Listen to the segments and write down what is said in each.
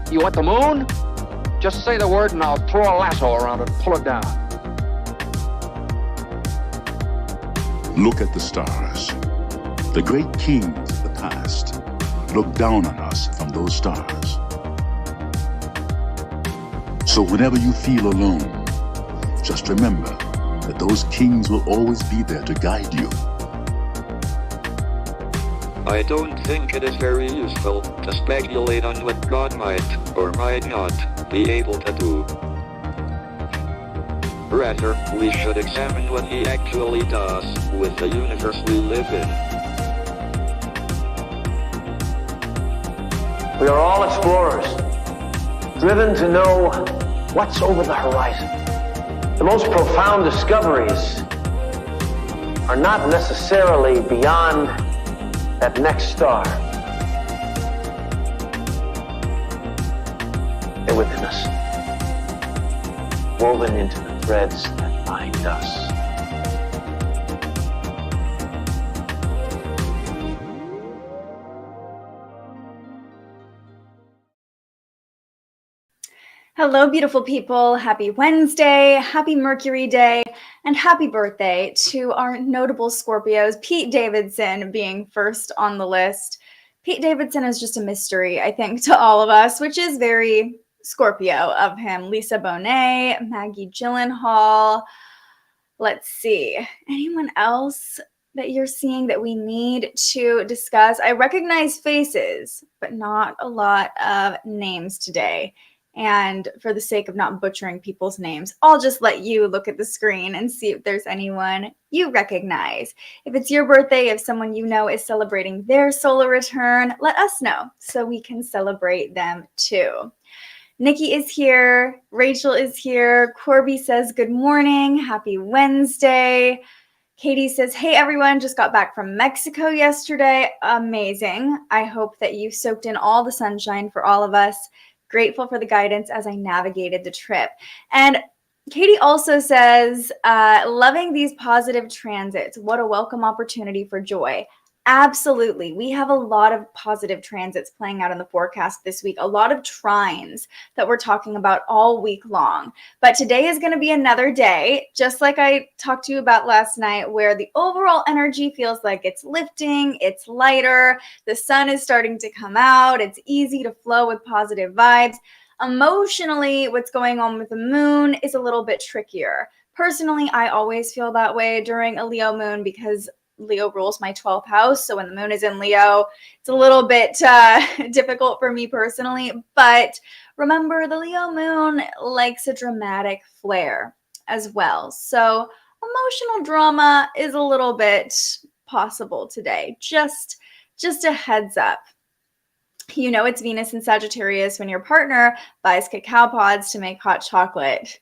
You want the moon? Just say the word and I'll throw a lasso around it and pull it down. Look at the stars. The great kings of the past look down on us from those stars. So whenever you feel alone, just remember that those kings will always be there to guide you. I don't think it is very useful to speculate on what God might or might not be able to do. Rather, we should examine what he actually does with the universe we live in. We are all explorers, driven to know what's over the horizon. The most profound discoveries are not necessarily beyond that next star. They're within us, woven into the threads that bind us. Hello, beautiful people. Happy Wednesday, happy Mercury Day, and happy birthday to our notable Scorpios, Pete Davidson being first on the list. Pete Davidson is just a mystery, I think, to all of us, which is very Scorpio of him. Lisa Bonet, Maggie Gyllenhaal. Let's see. Anyone else that you're seeing that we need to discuss? I recognize faces, but not a lot of names today. And for the sake of not butchering people's names, I'll just let you look at the screen and see if there's anyone you recognize. If it's your birthday, if someone you know is celebrating their solar return, let us know so we can celebrate them too. Nikki is here. Rachel is here. Corby says, good morning. Happy Wednesday. Katie says, hey, everyone, just got back from Mexico yesterday. Amazing. I hope that you soaked in all the sunshine for all of us. Grateful for the guidance as I navigated the trip. And Katie also says, loving these positive transits. What a welcome opportunity for joy. Absolutely. We have a lot of positive transits playing out in the forecast this week, a lot of trines that we're talking about all week long. But today is going to be another day, just like I talked to you about last night, where the overall energy feels like it's lifting, it's lighter, the sun is starting to come out, it's easy to flow with positive vibes. Emotionally, what's going on with the moon is a little bit trickier. Personally, I always feel that way during a Leo moon because Leo rules my 12th house. So when the moon is in Leo, it's a little bit difficult for me personally. But remember, the Leo moon likes a dramatic flair as well. So emotional drama is a little bit possible today. Just a heads up. You know it's Venus in Sagittarius when your partner buys cacao pods to make hot chocolate.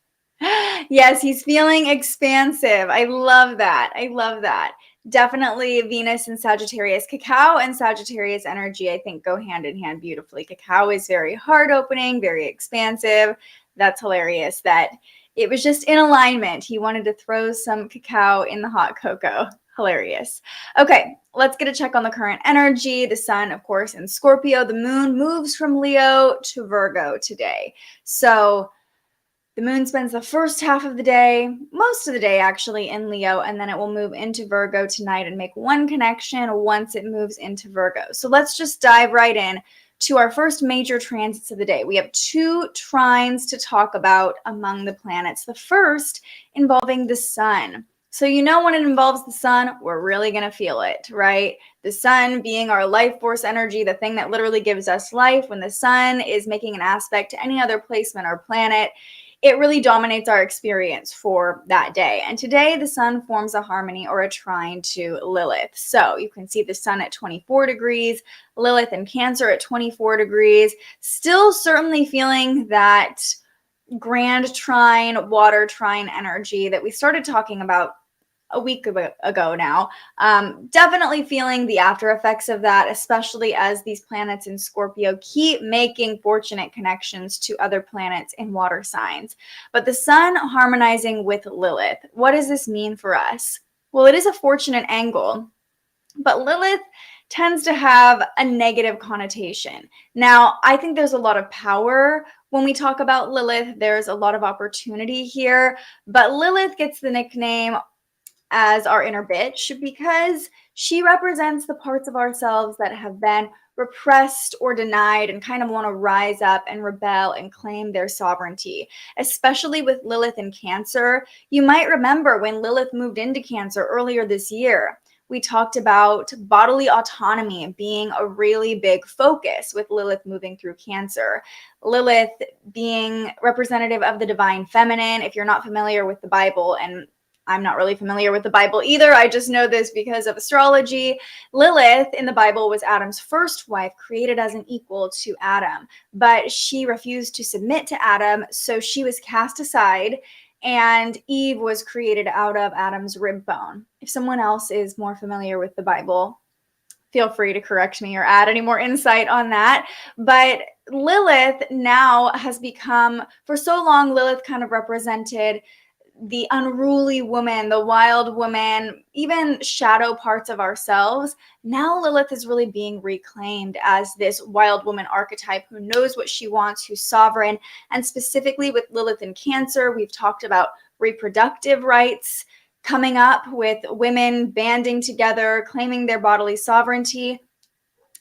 Yes, he's feeling expansive. I love that. I love that. Definitely Venus and Sagittarius. Cacao and Sagittarius energy, I think, go hand in hand beautifully. Cacao is very heart-opening, very expansive. That's hilarious that it was just in alignment. He wanted to throw some cacao in the hot cocoa. Hilarious. Okay, let's get a check on the current energy. The sun, of course, in Scorpio. The moon moves from Leo to Virgo today. So the moon spends the first half of the day, most of the day actually, in Leo, and then it will move into Virgo tonight and make one connection once it moves into Virgo. So let's just dive right in to our first major transits of the day. We have two trines to talk about among the planets. The first involving the sun. So you know when it involves the sun, we're really going to feel it, right? The sun being our life force energy, the thing that literally gives us life. When the sun is making an aspect to any other placement or planet, it really dominates our experience for that day. And today the sun forms a harmony or a trine to Lilith. So you can see the sun at 24 degrees, Lilith in Cancer at 24 degrees, still certainly feeling that grand trine, water trine energy that we started talking about a week ago now. Definitely feeling the after effects of that, especially as these planets in Scorpio keep making fortunate connections to other planets in water signs. But the sun harmonizing with Lilith, what does this mean for us? Well, it is a fortunate angle, but Lilith tends to have a negative connotation. Now, I think there's a lot of power when we talk about Lilith. There's a lot of opportunity here, but Lilith gets the nickname as our inner bitch because she represents the parts of ourselves that have been repressed or denied and kind of want to rise up and rebel and claim their sovereignty, especially with Lilith in Cancer. You might remember when Lilith moved into Cancer earlier this year, we talked about bodily autonomy being a really big focus with Lilith moving through Cancer. Lilith being representative of the divine feminine. If you're not familiar with the Bible, and I'm not really familiar with the Bible either, I just know this because of astrology. Lilith in the Bible was Adam's first wife, created as an equal to Adam, but she refused to submit to Adam, so she was cast aside, and Eve was created out of Adam's rib bone. If someone else is more familiar with the Bible, feel free to correct me or add any more insight on that. But Lilith now has become, for so long, Lilith kind of represented the unruly woman, the wild woman, even shadow parts of ourselves. Now Lilith is really being reclaimed as this wild woman archetype who knows what she wants, who's sovereign. And specifically with Lilith in Cancer, we've talked about reproductive rights coming up with women banding together, claiming their bodily sovereignty.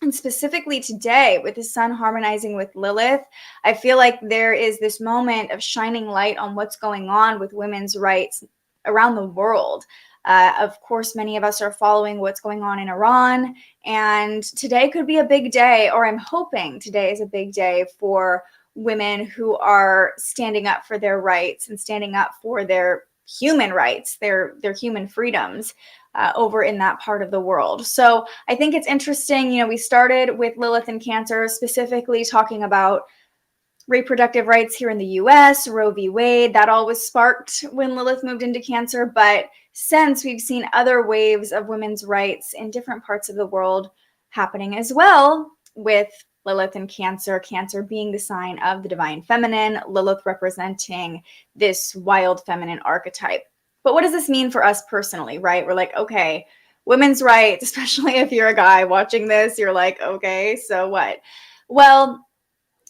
And specifically today, with the sun harmonizing with Lilith, I feel like there is this moment of shining light on what's going on with women's rights around the world. Of course, many of us are following what's going on in Iran, and today could be a big day, or I'm hoping today is a big day for women who are standing up for their rights and standing up for their human rights, their human freedoms. Over in that part of the world. So I think it's interesting, we started with Lilith in Cancer, specifically talking about reproductive rights here in the US, Roe v. Wade, that all was sparked when Lilith moved into Cancer. But since, we've seen other waves of women's rights in different parts of the world happening as well, with Lilith in Cancer, Cancer being the sign of the divine feminine, Lilith representing this wild feminine archetype. But what does this mean for us personally, right? We're like, okay, women's rights, especially if you're a guy watching this, you're like, okay, so what? Well,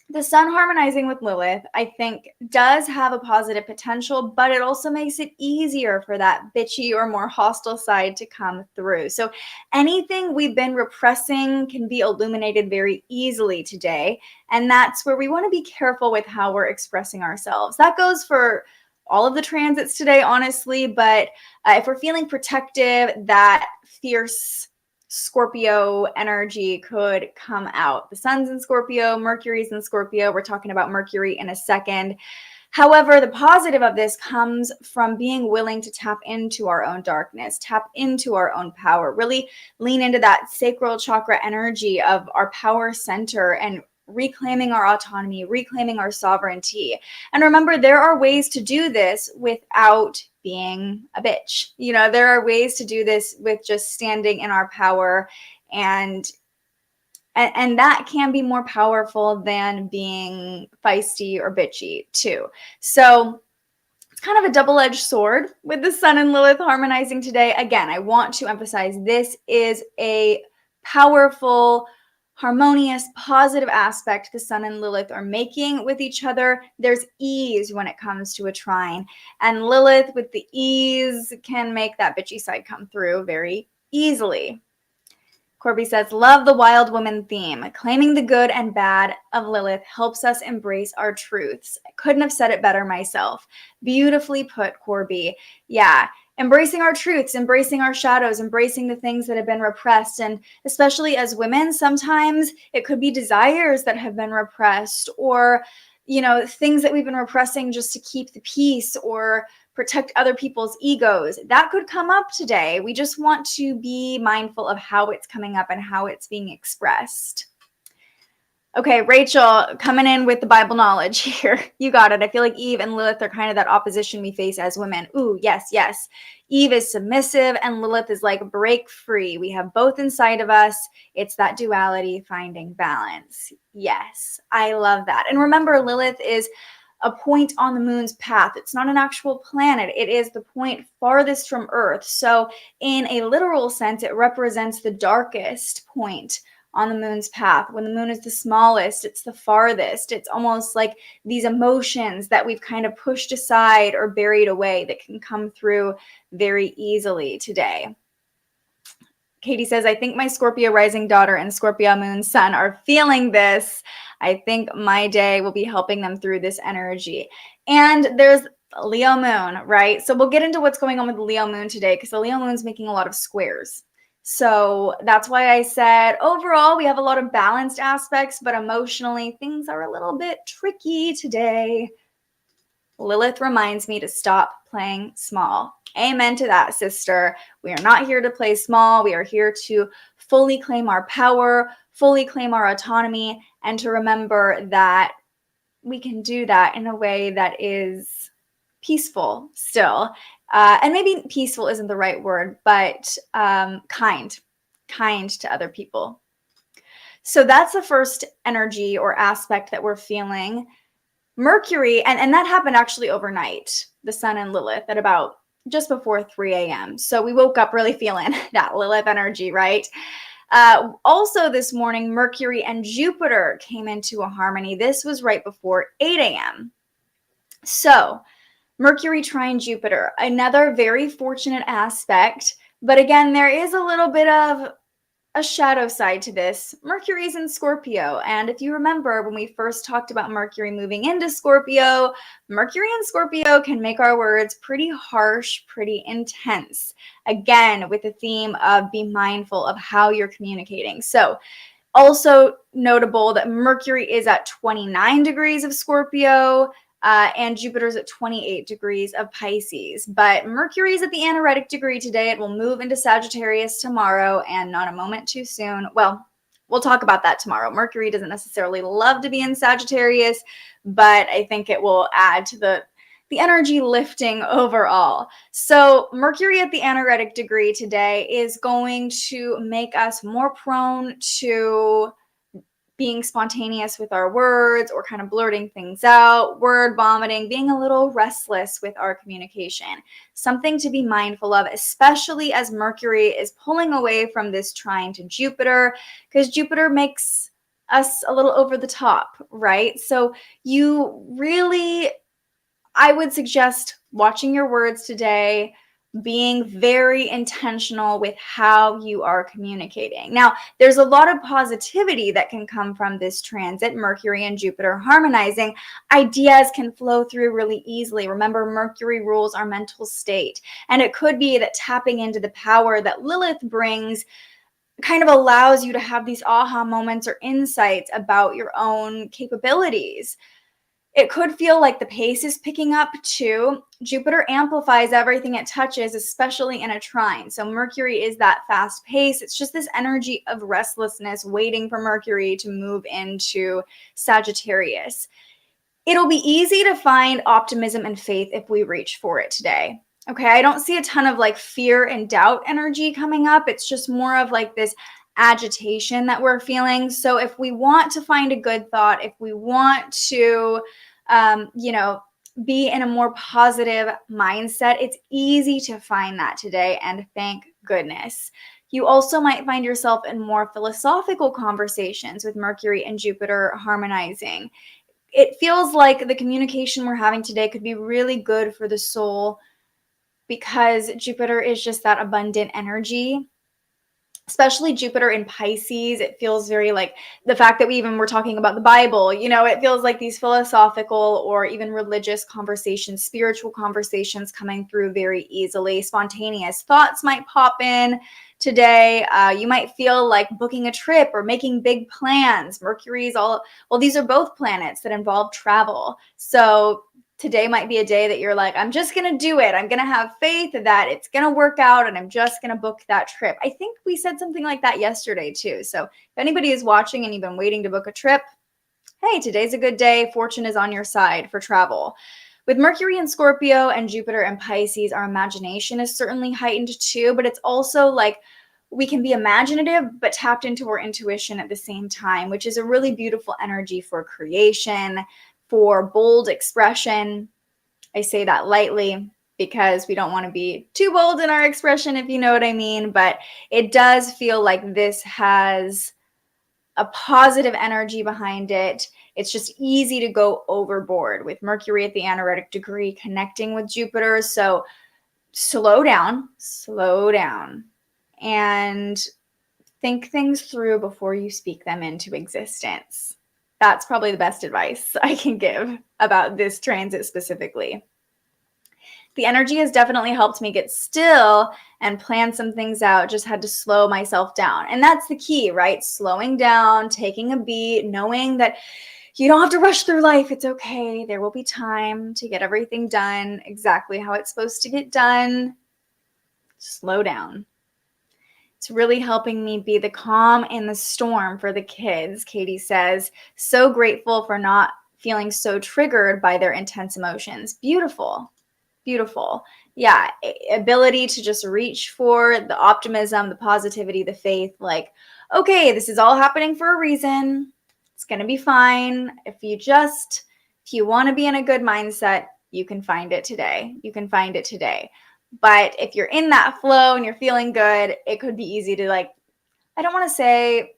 the sun harmonizing with Lilith, I think, does have a positive potential, but it also makes it easier for that bitchy or more hostile side to come through. So anything we've been repressing can be illuminated very easily today. And that's where we want to be careful with how we're expressing ourselves. That goes for all of the transits today, honestly, but if we're feeling protective, that fierce Scorpio energy could come out. The sun's in Scorpio, Mercury's in Scorpio. We're talking about Mercury in a second. However, the positive of this comes from being willing to tap into our own darkness, tap into our own power, really lean into that sacral chakra energy of our power center and reclaiming our autonomy, reclaiming our sovereignty. And remember, there are ways to do this without being a bitch. There are ways to do this with just standing in our power, and that can be more powerful than being feisty or bitchy too. So it's kind of a double-edged sword with the sun and Lilith harmonizing today. Again, I want to emphasize this is a powerful, harmonious, positive aspect the sun and Lilith are making with each other. There's ease when it comes to a trine, and Lilith with the ease can make that bitchy side come through very easily. Corby says, love the wild woman theme. Claiming the good and bad of Lilith helps us embrace our truths. I couldn't have said it better myself. Beautifully put, Corby. Yeah. Embracing our truths, embracing our shadows, embracing the things that have been repressed. And especially as women, sometimes it could be desires that have been repressed, or, things that we've been repressing just to keep the peace or protect other people's egos. That could come up today. We just want to be mindful of how it's coming up and how it's being expressed. Okay, Rachel, coming in with the Bible knowledge here. You got it. I feel like Eve and Lilith are kind of that opposition we face as women. Ooh, yes, yes. Eve is submissive and Lilith is like break free. We have both inside of us. It's that duality, finding balance. Yes, I love that. And remember, Lilith is a point on the moon's path. It's not an actual planet. It is the point farthest from Earth. So in a literal sense, it represents the darkest point on the moon's path. When the moon is the smallest, it's the farthest. It's almost like these emotions that we've kind of pushed aside or buried away that can come through very easily today. Katie says, I think my Scorpio rising daughter and Scorpio moon sun are feeling this. I think my day will be helping them through this energy. And there's Leo moon, right? So we'll get into what's going on with the Leo moon today because the Leo moon's making a lot of squares. So that's why I said overall we have a lot of balanced aspects, but emotionally things are a little bit tricky today. Lilith reminds me to stop playing small. Amen to that, sister. We are not here to play small. We are here to fully claim our power, fully claim our autonomy, and to remember that we can do that in a way that is peaceful still. And maybe peaceful isn't the right word, but kind to other people. So that's the first energy or aspect that we're feeling. Mercury, and that happened actually overnight, the sun and Lilith at about just before 3 a.m. So we woke up really feeling that Lilith energy, right? Also this morning, Mercury and Jupiter came into a harmony. This was right before 8 a.m. So Mercury Trine Jupiter, another very fortunate aspect. But again, there is a little bit of a shadow side to this. Mercury's in Scorpio. And if you remember when we first talked about Mercury moving into Scorpio, Mercury and Scorpio can make our words pretty harsh, pretty intense. Again, with the theme of be mindful of how you're communicating. So also notable that Mercury is at 29 degrees of Scorpio, and Jupiter's at 28 degrees of Pisces. But Mercury's at the anaretic degree today. It will move into Sagittarius tomorrow, and not a moment too soon. Well, we'll talk about that tomorrow. Mercury doesn't necessarily love to be in Sagittarius, but I think it will add to the energy lifting overall. So Mercury at the anaretic degree today is going to make us more prone to being spontaneous with our words or kind of blurting things out, word vomiting, being a little restless with our communication. Something to be mindful of, especially as Mercury is pulling away from this trine to Jupiter, because Jupiter makes us a little over the top, right? So you really, I would suggest watching your words today, being very intentional with how you are communicating. Now, there's a lot of positivity that can come from this transit, Mercury and Jupiter harmonizing. Ideas can flow through really easily. Remember, Mercury rules our mental state. And it could be that tapping into the power that Lilith brings kind of allows you to have these aha moments or insights about your own capabilities. It could feel like the pace is picking up too. Jupiter amplifies everything it touches, especially in a trine. So Mercury is that fast pace. It's just this energy of restlessness waiting for Mercury to move into Sagittarius. It'll be easy to find optimism and faith if we reach for it today. Okay, I don't see a ton of like fear and doubt energy coming up. It's just more of like this agitation that we're feeling. So if we want to find a good thought, if we want to, be in a more positive mindset, it's easy to find that today. And thank goodness. You also might find yourself in more philosophical conversations with Mercury and Jupiter harmonizing. It feels like the communication we're having today could be really good for the soul because Jupiter is just that abundant energy. Especially Jupiter in Pisces, it feels very like the fact that we even were talking about the Bible, it feels like these philosophical or even religious conversations, spiritual conversations coming through very easily. Spontaneous thoughts might pop in today. You might feel like booking a trip or making big plans. Mercury's these are both planets that involve travel. So today might be a day that you're like, I'm just going to do it. I'm going to have faith that it's going to work out and I'm just going to book that trip. I think we said something like that yesterday too. So if anybody is watching and you've been waiting to book a trip, hey, today's a good day. Fortune is on your side for travel. With Mercury in Scorpio and Jupiter in Pisces, our imagination is certainly heightened too, but it's also like we can be imaginative, but tapped into our intuition at the same time, which is a really beautiful energy for creation, for bold expression. I say that lightly because we don't want to be too bold in our expression, if you know what I mean. But it does feel like this has a positive energy behind it. It's just easy to go overboard with Mercury at the anaretic degree connecting with Jupiter. So slow down, and think things through before you speak them into existence. That's probably the best advice I can give about this transit specifically. The energy has definitely helped me get still and plan some things out. Just had to slow myself down. And that's the key, right? Slowing down, taking a beat, knowing that you don't have to rush through life. It's okay. There will be time to get everything done exactly how it's supposed to get done. Slow down. It's really helping me be the calm in the storm for the kids, Katie says. So grateful for not feeling so triggered by their intense emotions. Beautiful. Beautiful. Yeah, ability to just reach for the optimism, the positivity, the faith, like, okay, this is all happening for a reason. It's going to be fine. If you want to be in a good mindset, you can find it today. You can find it today. But if you're in that flow and you're feeling good, it could be easy to, like, I don't want to say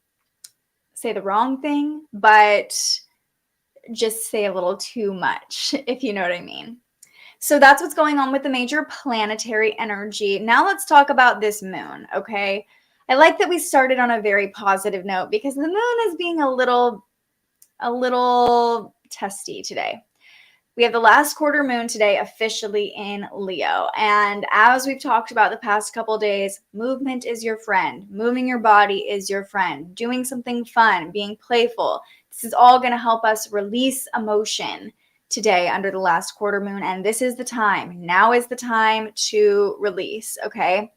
the wrong thing, but just say a little too much, if you know what I mean. So that's what's going on with the major planetary energy. Now let's talk about this moon, okay? I like that we started on a very positive note because the moon is being a little testy today. We have the last quarter moon today officially in Leo. And as we've talked about the past couple days, movement is your friend. Moving your body is your friend. Doing something fun, being playful. This is all going to help us release emotion today under the last quarter moon. And this is the time. Now is the time to release, okay?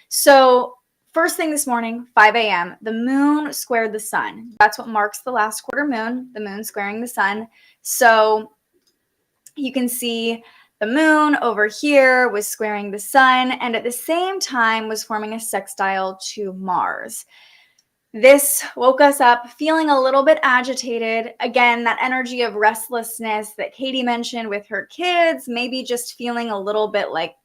So first thing this morning, 5 a.m., the moon squared the sun. That's what marks the last quarter moon, the moon squaring the sun. So you can see the moon over here was squaring the sun and at the same time was forming a sextile to Mars. This woke us up feeling a little bit agitated. Again, that energy of restlessness that Katie mentioned with her kids, maybe just feeling a little bit like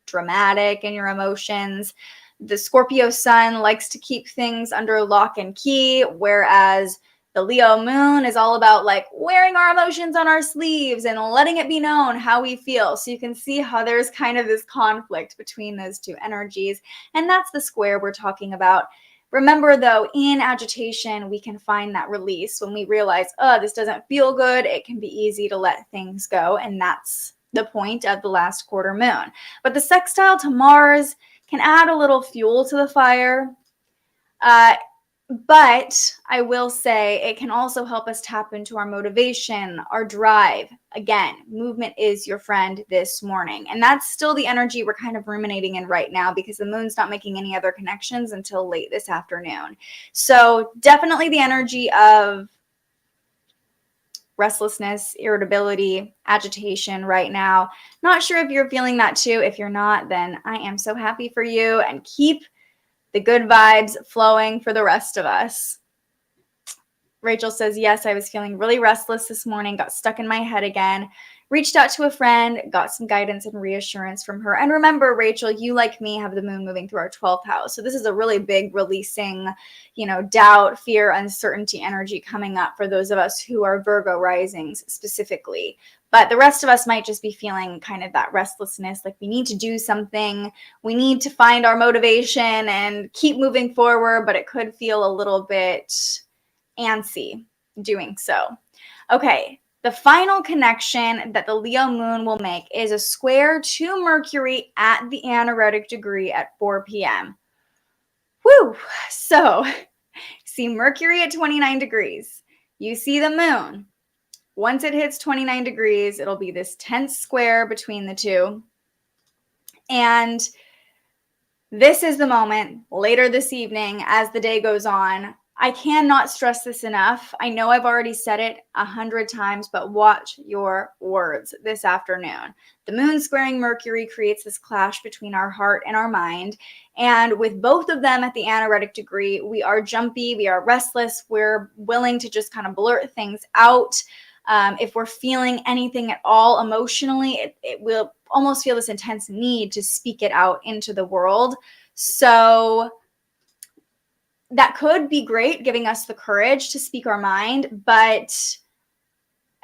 dramatic in your emotions. The Scorpio sun likes to keep things under lock and key, whereas the Leo moon is all about like wearing our emotions on our sleeves and letting it be known how we feel. So you can see how there's kind of this conflict between those two energies. And that's the square we're talking about. Remember, though, in agitation, we can find that release. When we realize, oh, this doesn't feel good, it can be easy to let things go. And that's the point of the last quarter moon. But the sextile to Mars can add a little fuel to the fire. But I will say it can also help us tap into our motivation, our drive. Again, movement is your friend this morning. And that's still the energy we're kind of ruminating in right now because the moon's not making any other connections until late this afternoon. So definitely the energy of restlessness, irritability, agitation right now. Not sure if you're feeling that too. If you're not, then I am so happy for you, and keep the good vibes flowing for the rest of us. Rachel says, yes, I was feeling really restless this morning, got stuck in my head again, reached out to a friend, got some guidance and reassurance from her. And remember, Rachel, you like me have the moon moving through our 12th house. So this is a really big releasing, doubt, fear, uncertainty energy coming up for those of us who are Virgo risings specifically. But the rest of us might just be feeling kind of that restlessness, like we need to do something. We need to find our motivation and keep moving forward, but it could feel a little bit antsy doing so. Okay, the final connection that the Leo moon will make is a square to Mercury at the anaretic degree at 4 p.m. Woo! So, see Mercury at 29 degrees. You see the moon. Once it hits 29 degrees, it'll be this tense square between the two. And this is the moment later this evening as the day goes on. I cannot stress this enough. I know I've already said it 100 times, but watch your words this afternoon. The moon squaring Mercury creates this clash between our heart and our mind. And with both of them at the anaretic degree, we are jumpy, we are restless, we're willing to just kind of blurt things out. If we're feeling anything at all emotionally, it will almost feel this intense need to speak it out into the world. So that could be great, giving us the courage to speak our mind, but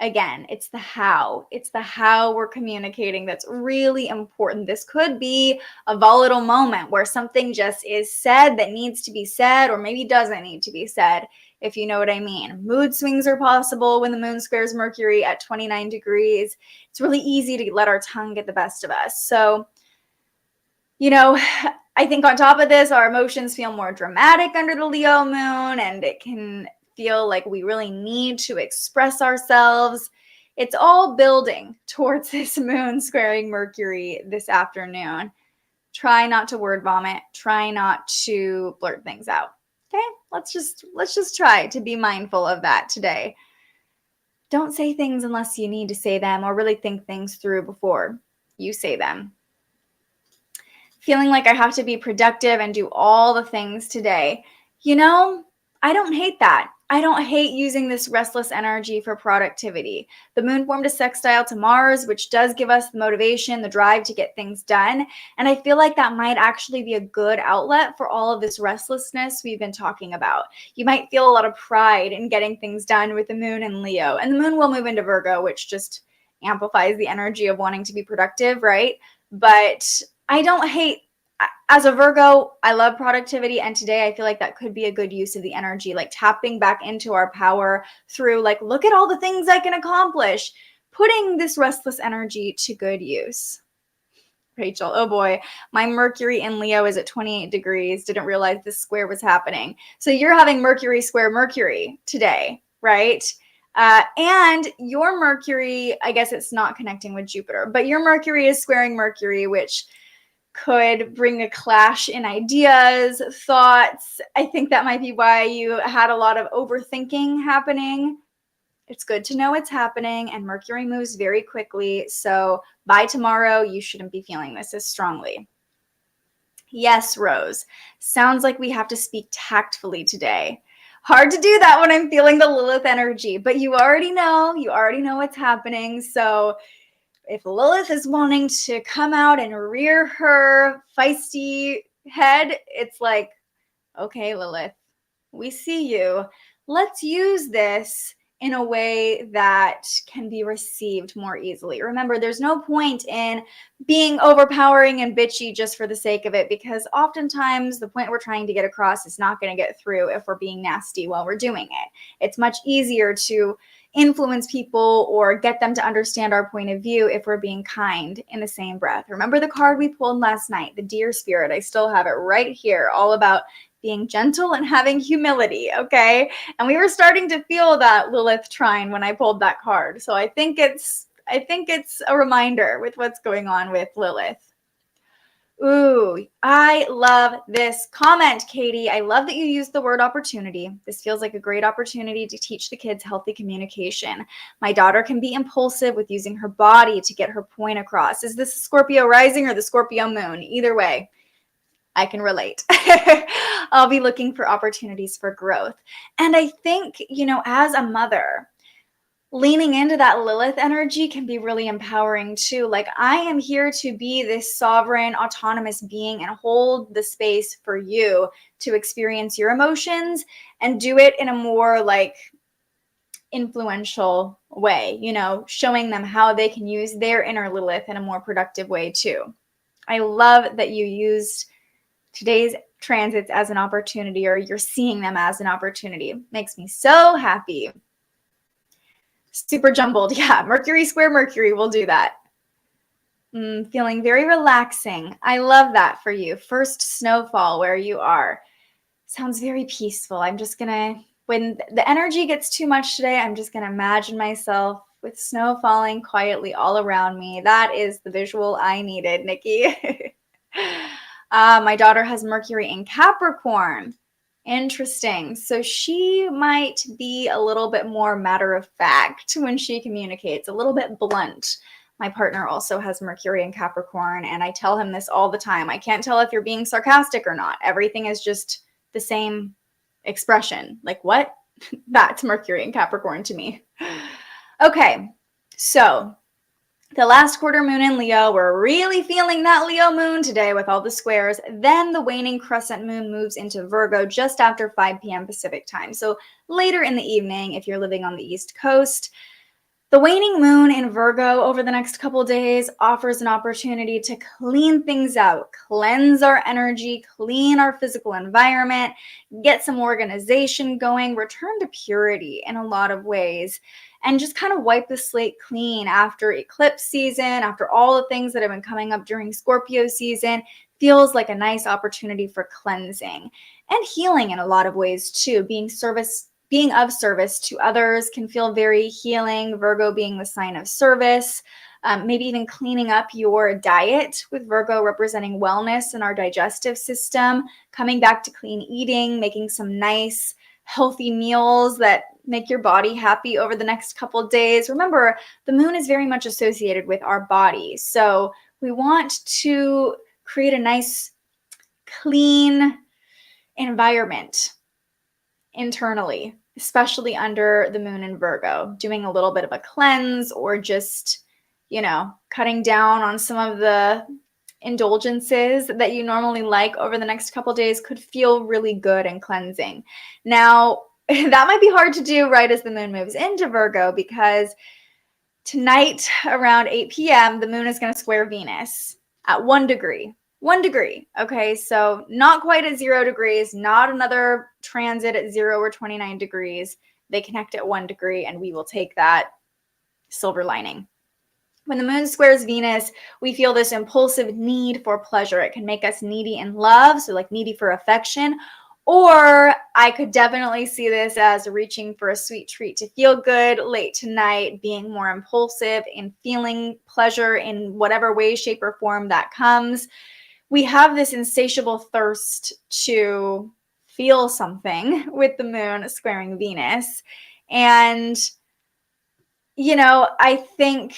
again, it's the how. It's the how we're communicating that's really important. This could be a volatile moment where something just is said that needs to be said, or maybe doesn't need to be said, if you know what I mean. Mood swings are possible when the moon squares Mercury at 29 degrees. It's really easy to let our tongue get the best of us. So, you know, I think on top of this, our emotions feel more dramatic under the Leo moon, and it can feel like we really need to express ourselves. It's all building towards this moon squaring Mercury this afternoon. Try not to word vomit. Try not to blurt things out. Okay, let's just try to be mindful of that today. Don't say things unless you need to say them, or really think things through before you say them. Feeling like I have to be productive and do all the things today. You know, I don't hate that. I don't hate using this restless energy for productivity. The moon formed a sextile to Mars, which does give us the motivation, the drive to get things done. And I feel like that might actually be a good outlet for all of this restlessness we've been talking about. You might feel a lot of pride in getting things done with the moon in Leo. And the moon will move into Virgo, which just amplifies the energy of wanting to be productive, right? But I don't hate, as a Virgo, I love productivity, and today I feel like that could be a good use of the energy, like tapping back into our power through, like, look at all the things I can accomplish, putting this restless energy to good use. Rachel, oh boy, my Mercury in Leo is at 28 degrees. Didn't realize this square was happening. So you're having Mercury square Mercury today, right? And your Mercury, I guess it's not connecting with Jupiter, but your Mercury is squaring Mercury, which could bring a clash in ideas, thoughts. I think that might be why you had a lot of overthinking happening. It's good to know it's happening, and Mercury moves very quickly. So by tomorrow, you shouldn't be feeling this as strongly. Yes, Rose. Sounds like we have to speak tactfully today. Hard to do that when I'm feeling the Lilith energy, but you already know what's happening. So if Lilith is wanting to come out and rear her feisty head, it's like, okay, Lilith, we see you. Let's use this in a way that can be received more easily. Remember, there's no point in being overpowering and bitchy just for the sake of it, because oftentimes the point we're trying to get across is not going to get through if we're being nasty while we're doing it. It's much easier to influence people or get them to understand our point of view if we're being kind in the same breath. Remember the card we pulled last night, the Deer Spirit? I still have it right here, all about being gentle and having humility, okay? And we were starting to feel that Lilith trine when I pulled that card. So I think it's a reminder with what's going on with Lilith. Ooh, I love this comment, Katie. I love that you used the word opportunity. This feels like a great opportunity to teach the kids healthy communication. My daughter can be impulsive with using her body to get her point across. Is this Scorpio rising or the Scorpio moon? Either way, I can relate. I'll be looking for opportunities for growth. And I think, as a mother, leaning into that Lilith energy can be really empowering too. Like, I am here to be this sovereign, autonomous being and hold the space for you to experience your emotions and do it in a more influential way, showing them how they can use their inner Lilith in a more productive way too. I love that you used today's transits as an opportunity, or you're seeing them as an opportunity. Makes me so happy. Super jumbled. Yeah, Mercury square Mercury will do that. Feeling very relaxing. I love that for you. First snowfall where you are. Sounds very peaceful. I'm just going to, when the energy gets too much today, I'm just going to imagine myself with snow falling quietly all around me. That is the visual I needed, Nikki. My daughter has Mercury in Capricorn. Interesting. So she might be a little bit more matter of fact when she communicates, a little bit blunt. My partner also has Mercury in Capricorn, and I tell him this all the time. I can't tell if you're being sarcastic or not. Everything is just the same expression. Like, what? That's Mercury in Capricorn to me. Okay, so the last quarter moon in Leo, we're really feeling that Leo moon today with all the squares. Then the waning crescent moon moves into Virgo just after 5 p.m. Pacific time. So later in the evening, if you're living on the East Coast. The waning moon in Virgo over the next couple days offers an opportunity to clean things out, cleanse our energy, clean our physical environment, get some organization going, return to purity in a lot of ways, and just kind of wipe the slate clean after eclipse season, after all the things that have been coming up during Scorpio season. Feels like a nice opportunity for cleansing and healing in a lot of ways too. Being of service to others can feel very healing. Virgo being the sign of service, maybe even cleaning up your diet, with Virgo representing wellness in our digestive system, coming back to clean eating, making some nice healthy meals that make your body happy over the next couple of days. Remember, the moon is very much associated with our body. So we want to create a nice, clean environment internally, especially under the moon in Virgo, doing a little bit of a cleanse or just, cutting down on some of the indulgences that you normally like over the next couple days could feel really good and cleansing. Now, that might be hard to do right as the moon moves into Virgo, because tonight around 8 p.m., the moon is going to square Venus at 1 degree. 1 degree. Okay, so not quite at 0 degrees, not another transit at 0 or 29 degrees. They connect at 1 degree, and we will take that silver lining. When the moon squares Venus, we feel this impulsive need for pleasure. It can make us needy in love, so like needy for affection. Or I could definitely see this as reaching for a sweet treat to feel good late tonight, being more impulsive and feeling pleasure in whatever way, shape, or form that comes. We have this insatiable thirst to feel something with the moon squaring Venus. And, I think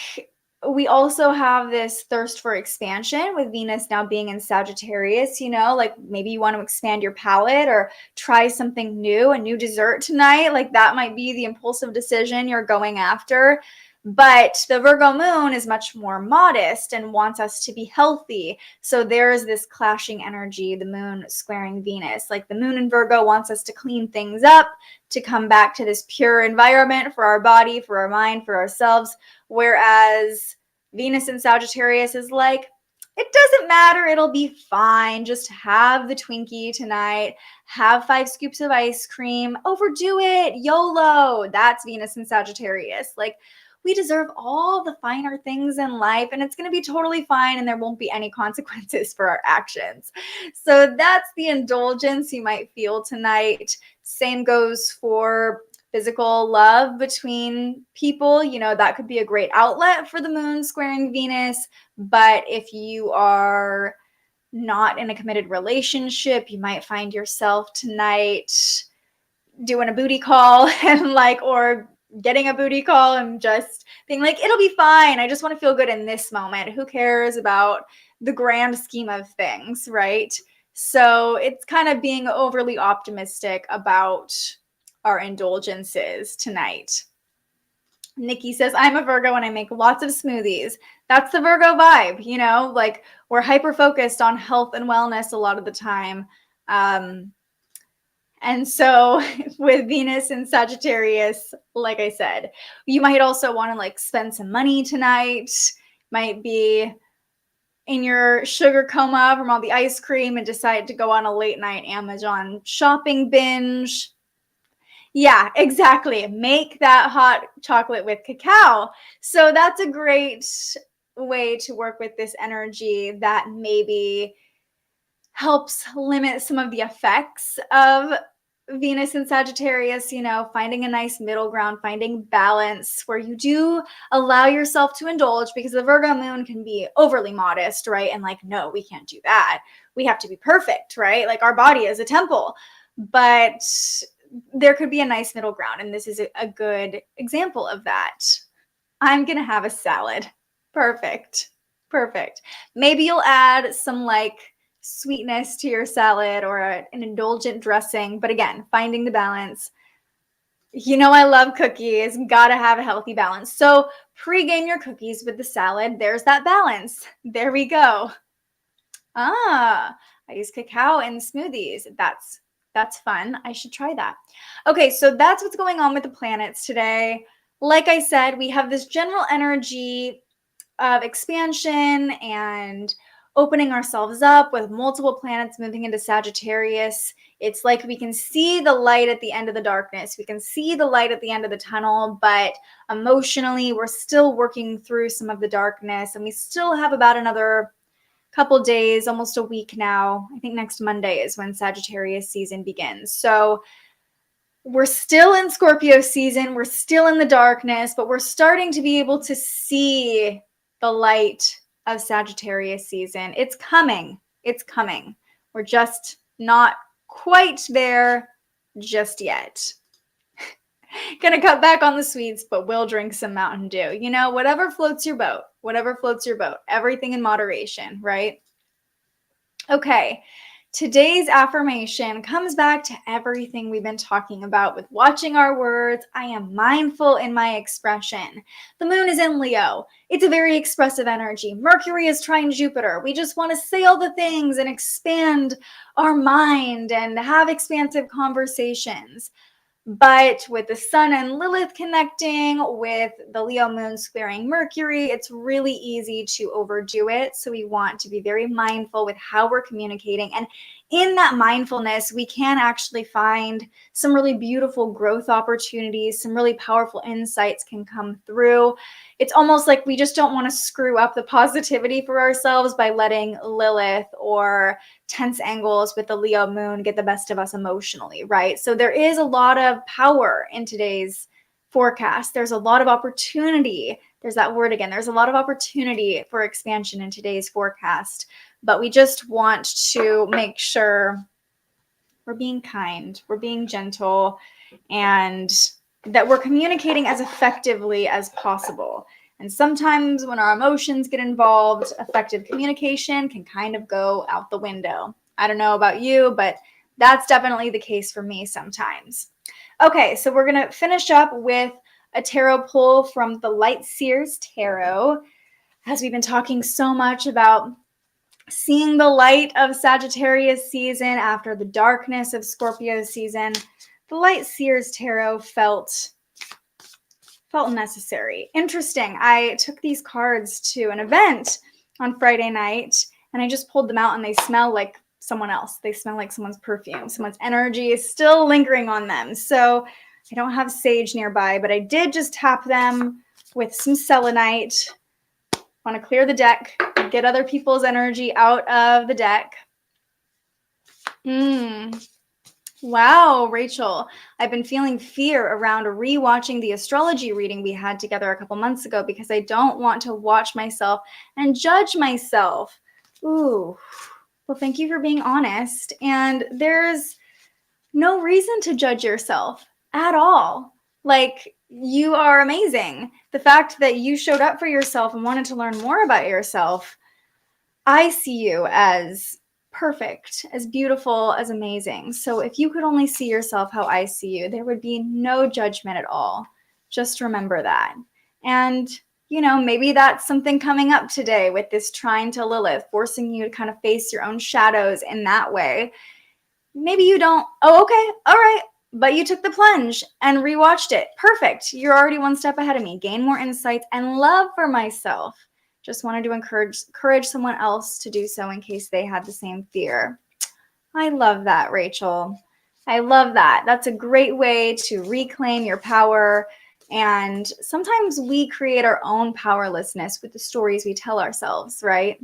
we also have this thirst for expansion with Venus now being in Sagittarius, like maybe you want to expand your palate or try something new, a new dessert tonight. Like that might be the impulsive decision you're going after. But the Virgo moon is much more modest and wants us to be healthy. So there's this clashing energy, the moon squaring Venus. Like the moon in Virgo wants us to clean things up, to come back to this pure environment for our body, for our mind, for ourselves. Whereas Venus in Sagittarius is like, it doesn't matter, it'll be fine. Just have the Twinkie tonight. Have 5 scoops of ice cream. Overdo it. YOLO. That's Venus in Sagittarius. Like, we deserve all the finer things in life, and it's going to be totally fine, and there won't be any consequences for our actions. So that's the indulgence you might feel tonight. Same goes for physical love between people. That could be a great outlet for the moon squaring Venus. But if you are not in a committed relationship, you might find yourself tonight doing a booty call and or getting a booty call and just being like, it'll be fine. I just want to feel good in this moment. Who cares about the grand scheme of things, right? So it's kind of being overly optimistic about our indulgences tonight. Nikki says, I'm a Virgo and I make lots of smoothies. That's the Virgo vibe, we're hyper-focused on health and wellness a lot of the time. And so with Venus and Sagittarius, like I said, you might also want to spend some money tonight. Might be in your sugar coma from all the ice cream and decide to go on a late night Amazon shopping binge. Yeah, exactly. Make that hot chocolate with cacao. So that's a great way to work with this energy that maybe helps limit some of the effects of Venus and Sagittarius, finding a nice middle ground, finding balance where you do allow yourself to indulge, because the Virgo moon can be overly modest, right? And no, we can't do that. We have to be perfect, right? Our body is a temple. But there could be a nice middle ground, and this is a good example of that. I'm going to have a salad. Perfect. Maybe you'll add some sweetness to your salad or an indulgent dressing. But again, finding the balance. You know, I love cookies. Gotta have a healthy balance. So pre-game your cookies with the salad. There's that balance. There we go. I use cacao in smoothies. That's fun. I should try that. Okay, so that's what's going on with the planets today. Like I said, we have this general energy of expansion and opening ourselves up with multiple planets moving into Sagittarius. It's like we can see the light at the end of the darkness. We can see the light at the end of the tunnel, but emotionally, we're still working through some of the darkness, and we still have about another couple days, almost a week now. I think next Monday is when Sagittarius season begins. So we're still in Scorpio season. We're still in the darkness, but we're starting to be able to see the light of Sagittarius season. It's coming. It's coming. We're just not quite there just yet. Gonna cut back on the sweets, but we'll drink some Mountain Dew. You know, whatever floats your boat. Whatever floats your boat. Everything in moderation, right? Okay. Today's affirmation comes back to everything we've been talking about with watching our words. I am mindful in my expression. The moon is in Leo. It's a very expressive energy. Mercury is trine Jupiter. We just want to say all the things and expand our mind and have expansive conversations. But with the sun and Lilith connecting, with the Leo moon squaring Mercury, it's really easy to overdo it. So we want to be very mindful with how we're communicating. And in that mindfulness, we can actually find some really beautiful growth opportunities. Some really powerful insights can come through. It's almost like we just don't want to screw up the positivity for ourselves by letting Lilith or tense angles with the Leo moon get the best of us emotionally, right? So there is a lot of power in today's forecast. There's a lot of opportunity. There's that word again. There's a lot of opportunity for expansion in today's forecast, but we just want to make sure we're being kind, we're being gentle, and that we're communicating as effectively as possible. And sometimes when our emotions get involved, effective communication can kind of go out the window. I don't know about you, but that's definitely the case for me sometimes. Okay, so we're going to finish up with a tarot pull from the Light Seers Tarot. As we've been talking so much about seeing the light of Sagittarius season after the darkness of Scorpio season, the Light Seers Tarot felt necessary. Interesting. I took these cards to an event on Friday night, and I just pulled them out, and they smell like someone else. They smell like someone's perfume. Someone's energy is still lingering on them. So I don't have sage nearby, but I did just tap them with some selenite. Want to clear the deck, get other people's energy out of the deck. Wow, Rachel, I've been feeling fear around rewatching the astrology reading we had together a couple months ago because I don't want to watch myself and judge myself. Ooh, well, thank you for being honest. And there's no reason to judge yourself at all. Like, you are amazing. The fact that you showed up for yourself and wanted to learn more about yourself, I see you as perfect, as beautiful, as amazing. So if you could only see yourself how I see you, there would be no judgment at all. Just remember that. And, you know, maybe that's something coming up today with this trine to Lilith, forcing you to kind of face your own shadows in that way. Maybe you don't, oh, okay, all right, but you took the plunge and rewatched it. Perfect. You're already one step ahead of me. Gain more insights and love for myself. Just wanted to encourage someone else to do so in case they had the same fear. I love that, Rachel. I love that. That's a great way to reclaim your power. And sometimes we create our own powerlessness with the stories we tell ourselves, right?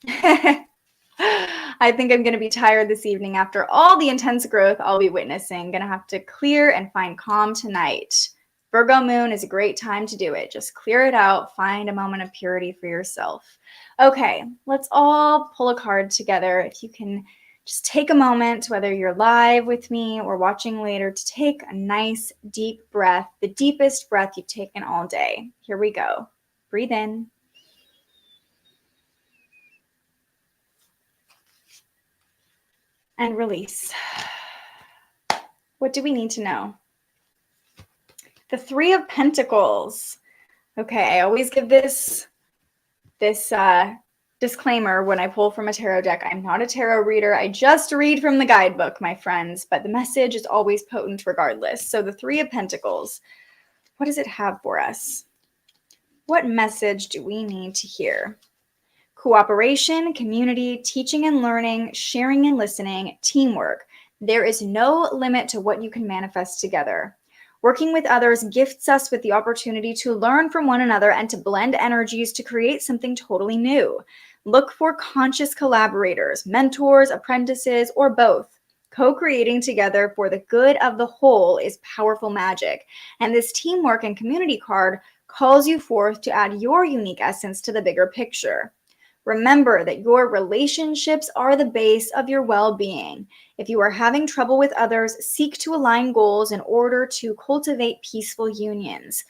I think I'm going to be tired this evening after all the intense growth I'll be witnessing. Going to have to clear and find calm tonight. Virgo moon is a great time to do it. Just clear it out. Find a moment of purity for yourself. Okay, let's all pull a card together. If you can just take a moment, whether you're live with me or watching later, to take a nice deep breath, the deepest breath you've taken all day. Here we go. Breathe in. And release. What do we need to know? The Three of Pentacles. Okay, I always give this disclaimer when I pull from a tarot deck. I'm not a tarot reader. I just read from the guidebook, my friends, but the message is always potent regardless. So the Three of Pentacles, what does it have for us? What message do we need to hear? Cooperation, community, teaching and learning, sharing and listening, teamwork. There is no limit to what you can manifest together. Working with others gifts us with the opportunity to learn from one another and to blend energies to create something totally new. Look for conscious collaborators, mentors, apprentices, or both. Co-creating together for the good of the whole is powerful magic. And this teamwork and community card calls you forth to add your unique essence to the bigger picture. Remember that your relationships are the base of your well-being. If you are having trouble with others, seek to align goals in order to cultivate peaceful unions.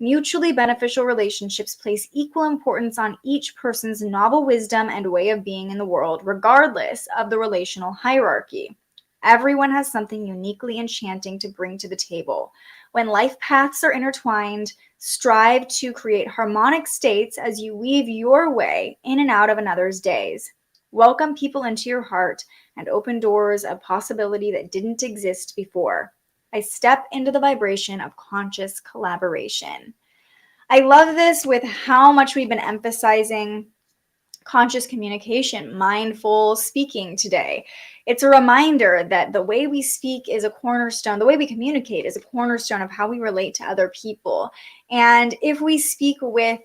Mutually beneficial relationships place equal importance on each person's novel wisdom and way of being in the world, regardless of the relational hierarchy. Everyone has something uniquely enchanting to bring to the table. When life paths are intertwined, strive to create harmonic states as you weave your way in and out of another's days. Welcome people into your heart and open doors of possibility that didn't exist before. I step into the vibration of conscious collaboration. I love this with how much we've been emphasizing conscious communication, mindful speaking today. It's a reminder that the way we speak is a cornerstone, the way we communicate is a cornerstone of how we relate to other people. And if we speak with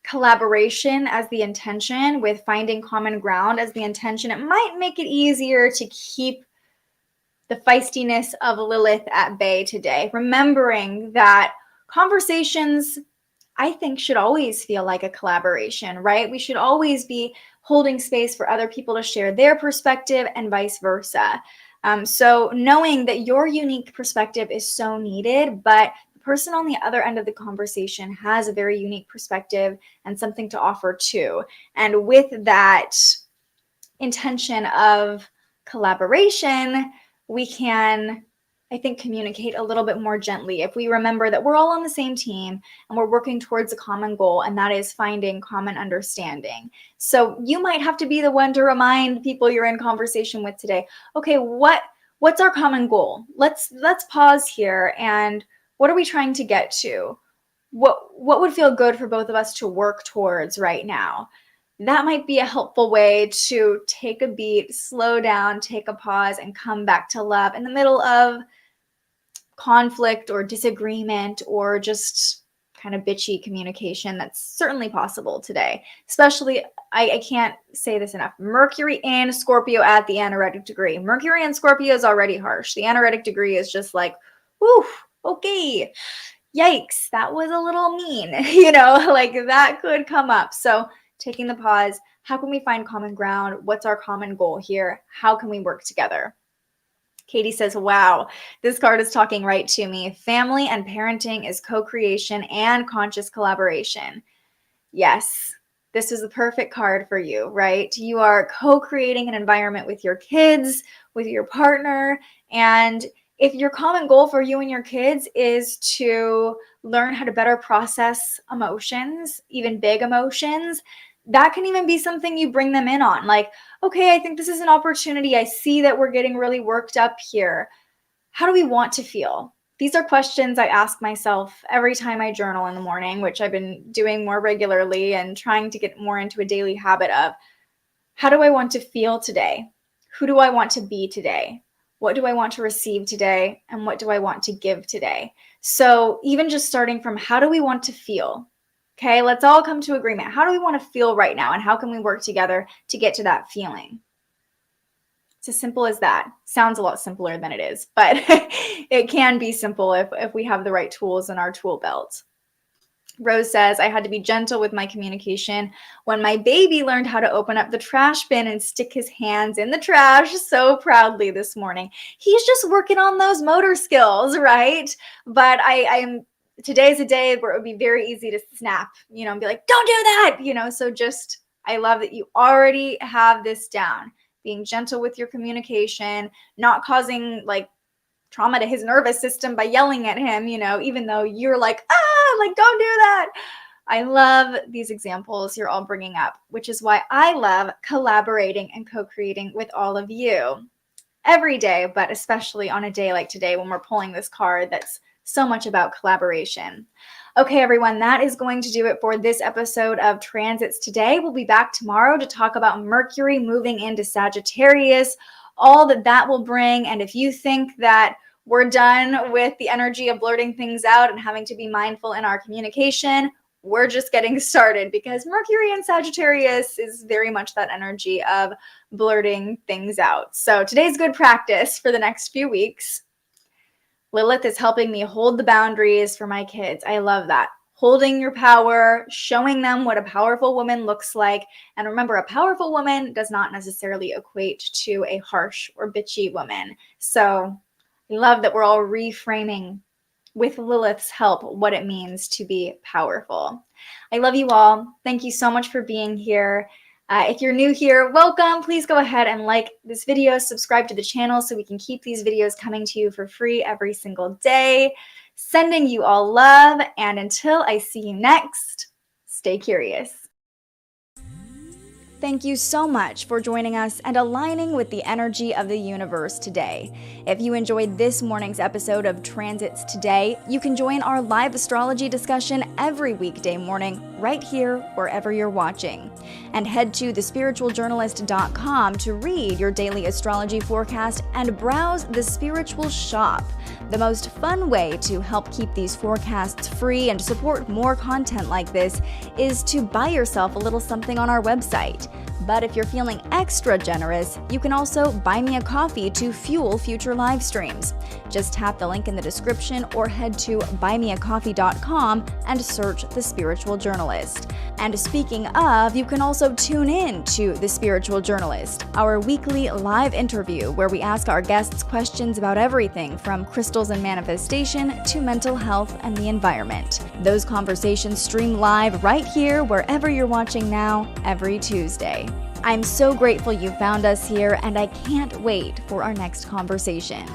collaboration as the intention, with finding common ground as the intention, it might make it easier to keep the feistiness of Lilith at bay today. Remembering that conversations, I think, should always feel like a collaboration, right? We should always be holding space for other people to share their perspective and vice versa. So knowing that your unique perspective is so needed, but the person on the other end of the conversation has a very unique perspective and something to offer too. And with that intention of collaboration, we can, I think, communicate a little bit more gently if we remember that we're all on the same team and we're working towards a common goal, and that is finding common understanding. So you might have to be the one to remind people you're in conversation with today, okay, what's our common goal? Let's pause here, and what are we trying to get to? What would feel good for both of us to work towards right now? That might be a helpful way to take a beat, slow down, take a pause, and come back to love in the middle of conflict or disagreement or just kind of bitchy communication. That's certainly possible today. Especially, I can't say this enough, Mercury in Scorpio at the anaretic degree. Mercury in Scorpio is already harsh. The anaretic degree is just like, whew, okay, yikes, that was a little mean, like that could come up. So taking the pause, how can we find common ground? What's our common goal here? How can we work together? Katie says, wow, this card is talking right to me. Family and parenting is co-creation and conscious collaboration. Yes, this is the perfect card for you, right? You are co-creating an environment with your kids, with your partner. And if your common goal for you and your kids is to learn how to better process emotions, even big emotions, that can even be something you bring them in on. Like, okay, I think this is an opportunity. I see that we're getting really worked up here. How do we want to feel? These are questions I ask myself every time I journal in the morning, which I've been doing more regularly and trying to get more into a daily habit of. How do I want to feel today? Who do I want to be today? What do I want to receive today? And what do I want to give today? So even just starting from how do we want to feel? Okay, let's all come to agreement. How do we want to feel right now? And how can we work together to get to that feeling? It's as simple as that. Sounds a lot simpler than it is, but it can be simple if we have the right tools in our tool belt. Rose says, I had to be gentle with my communication when my baby learned how to open up the trash bin and stick his hands in the trash so proudly this morning. He's just working on those motor skills, right? But today's a day where it would be very easy to snap, and be like, don't do that, so just, I love that you already have this down, being gentle with your communication, not causing like trauma to his nervous system by yelling at him, you know, even though you're like, like, don't do that. I love these examples you're all bringing up, which is why I love collaborating and co-creating with all of you every day, but especially on a day like today when we're pulling this card that's so much about collaboration. Okay, everyone, that is going to do it for this episode of Transits Today. We'll be back tomorrow to talk about Mercury moving into Sagittarius, all that that will bring. And if you think that we're done with the energy of blurting things out and having to be mindful in our communication, we're just getting started, because Mercury in Sagittarius is very much that energy of blurting things out. So today's good practice for the next few weeks. Lilith is helping me hold the boundaries for my kids. I love that. Holding your power, showing them what a powerful woman looks like. And remember, a powerful woman does not necessarily equate to a harsh or bitchy woman. So I love that we're all reframing with Lilith's help what it means to be powerful. I love you all. Thank you so much for being here. If you're new here, welcome. Please go ahead and like this video, subscribe to the channel so we can keep these videos coming to you for free every single day. Sending you all love, and until I see you next, stay curious. Thank you so much for joining us and aligning with the energy of the universe today. If you enjoyed this morning's episode of Transits Today, you can join our live astrology discussion every weekday morning right here wherever you're watching. And head to thespiritualjournalist.com to read your daily astrology forecast and browse the Spiritual Shop. The most fun way to help keep these forecasts free and support more content like this is to buy yourself a little something on our website. But if you're feeling extra generous, you can also buy me a coffee to fuel future live streams. Just tap the link in the description or head to buymeacoffee.com and search The Spiritual Journalist. And speaking of, you can also tune in to The Spiritual Journalist, our weekly live interview where we ask our guests questions about everything from crystals and manifestation to mental health and the environment. Those conversations stream live right here wherever you're watching now every Tuesday. I'm so grateful you found us here, and I can't wait for our next conversation.